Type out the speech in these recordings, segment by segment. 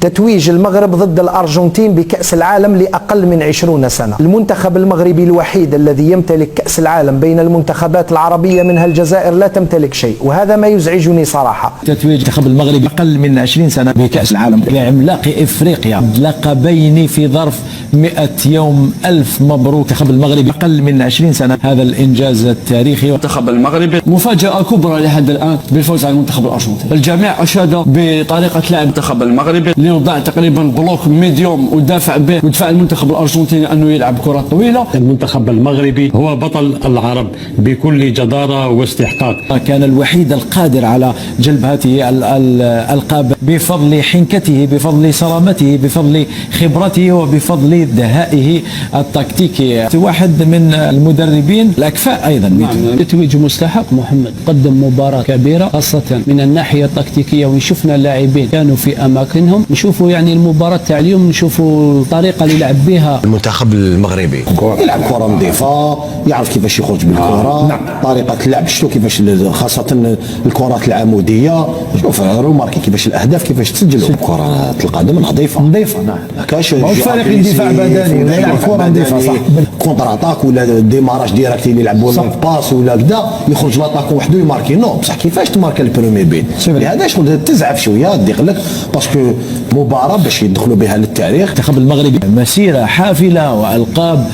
تتويج المغرب ضد الأرجنتين بكأس العالم لأقل من 20 سنة. المنتخب المغربي الوحيد الذي يمتلك كأس العالم بين المنتخبات العربية منها الجزائر لا تمتلك شيء، وهذا ما يزعجني صراحة. تتويج المنتخب المغربي أقل من 20 سنة بكأس العالم لعملاق إفريقيا، لقبين في ظرف 100 يوم. ألف مبروك المنتخب المغربي، أقل من 20 سنة هذا الإنجاز التاريخي. المنتخب المغربي مفاجأة كبرى لحد الآن بالفوز على المنتخب الأرجنتيني. الجميع أشاد بطريقة لعب المنتخب المغربي ليوضع تقريبا بلوك ميديوم ودافع به ودفع المنتخب الأرجنتيني أنه يلعب كرة طويلة. المنتخب المغربي هو بطل العرب بكل جدارة واستحقاق. كان الوحيد القادر على جلب هذه الألقاب بفضل حنكته، بفضل صرامته، بفضل خبرته، وبفضل دهائه التكتيكي. واحد من المدربين الأكفاء أيضا. نعم، تتويج مستحق. محمد قدم مباراة كبيرة خاصة من الناحية التكتيكية، ونشوفنا اللاعبين كانوا في أماكنهم. نشوفوا يعني المباراة تاع اليوم، نشوفوا الطريقة اللي يلعب بها المنتخب المغربي. يلعب كرة نظيفة، يعرف كيفاش يخرج بالكرة. نعم. طريقة اللعب شفتوا كيفاش، خاصة الكرات العمودية. شوف روماركي كيفاش الأهداف كيفاش تسجلوا. كرة القدم نظيفة. نعم. كاش فريق اندفاع بدني، يلعب كرة نظيفة صح. كونتر اتاك ولا ديماراج ديراكت اللي يلعبوا باس ولا كذا، يخرج لاطاكو وحده يماركي. نو بصح كيفاش تماركي البرومي بيت؟ لهذا شغل تزعف شويه تضيق لك، باسكو مباراه باش يدخلوا بها للتاريخ. المنتخب المغربي مسيره حافله والقاب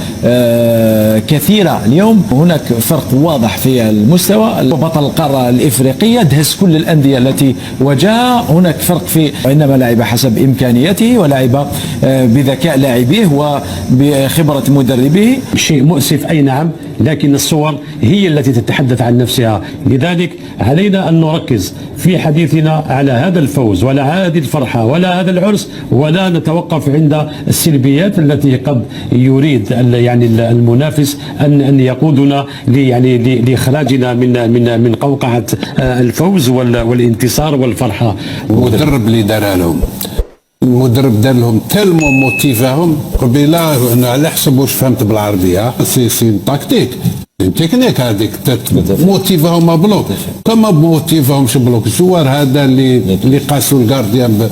كثيره. اليوم هناك فرق واضح في المستوى. بطل القاره الافريقيه دهس كل الانديه التي واجهها. هناك فرق في انما لعب حسب امكانياته، ولعب بذكاء لاعبيه وبخبره مدربه. شيء مؤسف أي نعم، لكن الصور هي التي تتحدث عن نفسها. لذلك علينا أن نركز في حديثنا على هذا الفوز ولا هذه الفرحة ولا هذا العرس، ولا نتوقف عند السلبيات التي قد يريد يعني المنافس أن يقودنا لإخراجنا من قوقعة الفوز والانتصار والفرحة. المدرب اللي دار لهم، المدرب دار لهم تلمو موتيفاهم قبيله على حسب واش فهمت بالعربيه. سي تاكتيك تكنيك هذيك موتيفاهم بلوك. كما موتيفاهمش بلوك الزوار هذا اللي قاسوا الكارديان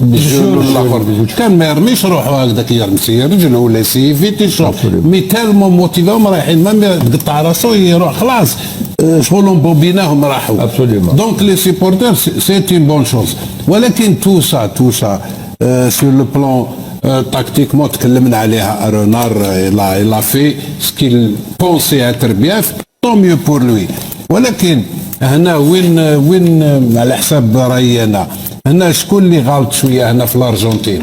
بالجول الاخر كان ما يرميش روحه هكذاك، يرمي رجله ولا سيفيت يشرب. مي تالمون موتيفاهم رايحين ما يقطع راسو يروح خلاص شغلهم بوبيناهم راحوا. دونك لي سيبورتور سي اون بون شوز. ولكن تو سا سور لو بلان تاكتيكمون تكلمنا عليها رونار. il a fait ce qu'il pensait être bien, tant mieux pour lui. ولكن هنا وين على حساب رايي انا، هنا شكون اللي غلط شويه هنا في الارجنتين؟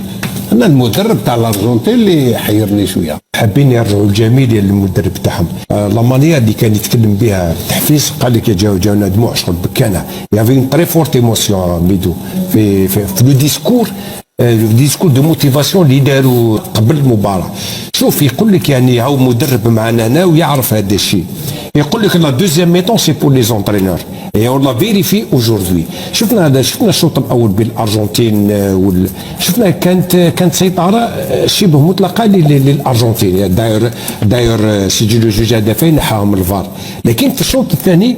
هنا المدرب تاع الارجنتين اللي حيرني شويه. حابين يرجعوا الجميل للمدرب تاعهم. لا مانيير اللي كان يتكلم بها التحفيز، قال لك جاونا دموع شغل بكانا. يافي اون تري فورت ايموسيون ميدو في لو ديسكور دو موتيفاسيون اللي داروا قبل المباراه. شوف يقول لك يعني هاو مدرب معنا هنا ويعرف هذا الشيء. يقول لك لا دوزيام ميتون سي بور لي زونترينور اي اون لا فيريفي اوجوردي. شفنا الشوط الاول بالارجنتين شفنا كانت سيطره شبه مطلقه للارجنتين. داير سجلوا جوج هدفين نحاهم الفار، لكن في الشوط الثاني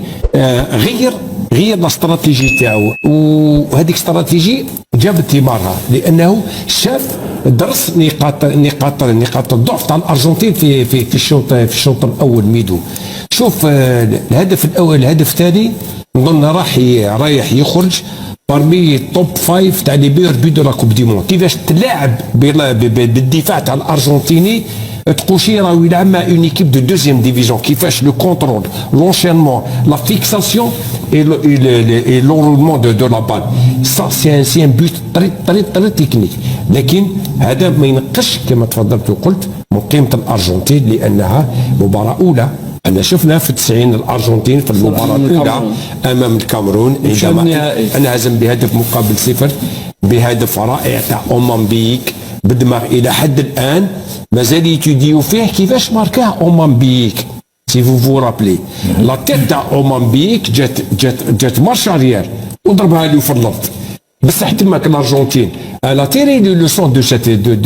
غير الاستراتيجي تاعو، وهذيك الاستراتيجي جابت ثمارها لانه شاف درس نقاط الضعف تاع الارجنتين في الشوط الاول. ميدو شوف الهدف الاول الهدف الثاني نظن رايح يخرج بارمي توب 5 تاع لي بيور بي دو لا كوب دي مون. كيفاش تلاعب بالدفاع تاع الارجنتيني تقوشي راهو يلعب مع اون ايكيب دو دوزيام ديفيزيون. كيفاش لو كونترول لونشينمون لا فيكساسيون اي لونرولمون دو لا بال، سا سي ان بوت تري تكنيك. لكن هذا ما ينقصش كما تفضلت وقلت من قيمه الارجنتين، لانها مباراه اولى. أنا شفنا في 90 الأرجنتين في المباراة الأولى أمام الكاميرون عندما انهزم بهدف مقابل 0 بهدف رائع تاع أومامبيك بالدماغ. إلى حد الآن مازال يتيديو فيه كيفاش ماركاه أومامبيك. سي فو رابلي لا تيت تاع أومامبيك جات مارش اريير وضربها له في الأرض. بصح تماك الارجنتين الا تيري لو لوسون دو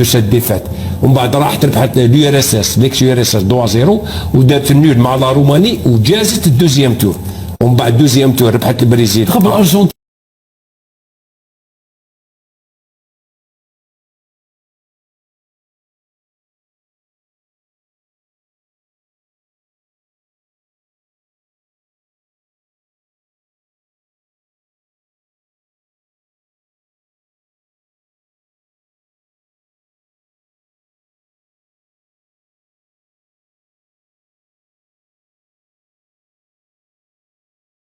سيت ديفات، ومن بعد راحت ربحت اليو ار اس اس ليكس يو ار اس اس 2-0 ودارت النول مع لا روماني وجازت الدوزيام تور، ومن بعد الدوزيام تور ربحت البرازيل.